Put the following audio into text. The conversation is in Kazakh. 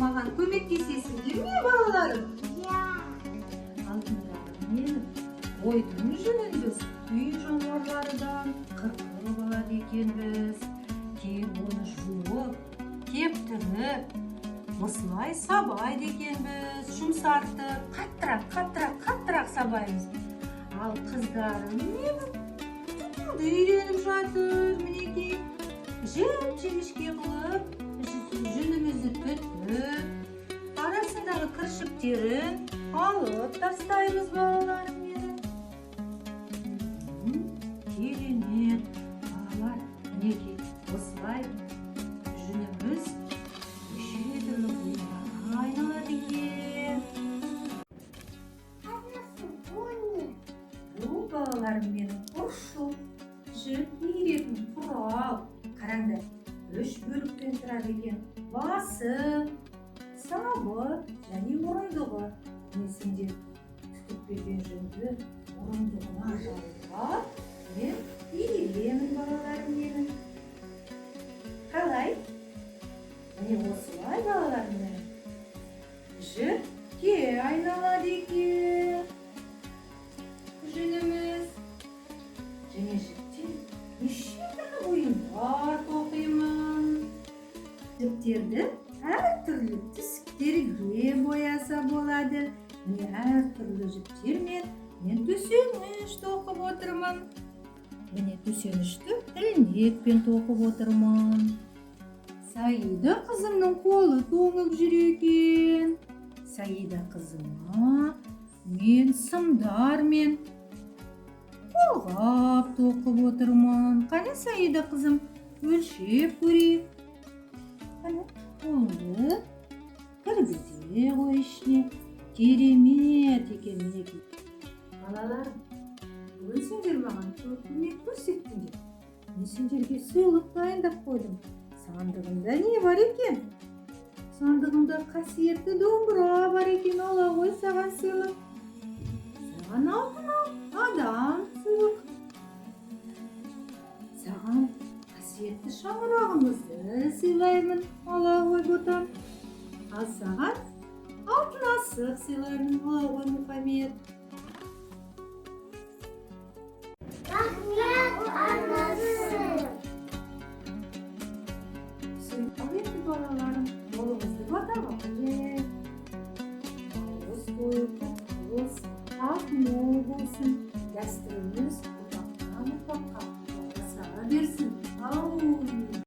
маған көмектесесіңдер ме, балаларым? Иә. Алтындарым менің, қойдың жүнін біз үй жануарлардан қырқып алады екенбіз. Кейін оны жуып, кептіріп, осылай сабайды екенбіз. Жұмсартып, қаттырақ сабаймыз. Ал қыздарым менің түтінді үйреніп жатыр. Мінекей, жіп-жіңішке қылып, жүнімізді түтіп, арасындағы кіршіктерін алып тастаймыз, балаларым менің. Керемет, балалар, мінекей, осылай жүніміз неше түрлі бұйымдарға айналады екен. Анасы, бұл не? Бұл, балаларым менің, құршыл, жіп иіретін құрал. Қараңдар, 3 бөліктен тұрады екен. Басы, сабы және орындығы. Мен сендер түтіп берген жүнді орындығына жалғап, мен иіремін, балаларым менің. Қалай? Міне осылай, балаларым менің. Жіпке айналады екен жүніміз. Және жіптен неше түрлі бұйымдар тоқимын. Жіптерді әртүрлі түстерге бояса болады. Міне әртүрлі жіптермен мен төсеніш тоқып отырмын. Міне төсенішті ілмекпен тоқып отырмын. Саида қызымның қолы тоңып жүр екен. Саида қызыма мен сымдармен қолғап тоқып отырмын. Қане, Саида қызым, өлшеп көрейік. Қане, қолды кіргізе ғой ішіне. Керемет екен, мінекей. Балаларым, бүгін сендер маған көп көмек көрсеттіңдер. Мен сендерге сыйлық дайындап қойдым. Сандығында не бар екен? Сандығында қасиетті домбыра бар екен. Ала ғой саған сыйлық. Саған алтын адам сыйлық. Саған қасиетті шаңырағымызды сыйлаймын. Ала ғой ботам. Ал саған алтын асық сыйлаймын. Ала ғой Мұхаммед. Рахмет, анасы. Сүйікті балаларым, жолыңызды батаға қажет. Ауыз бойы құтты болсын, ақ мол болсын. Дәстүрлі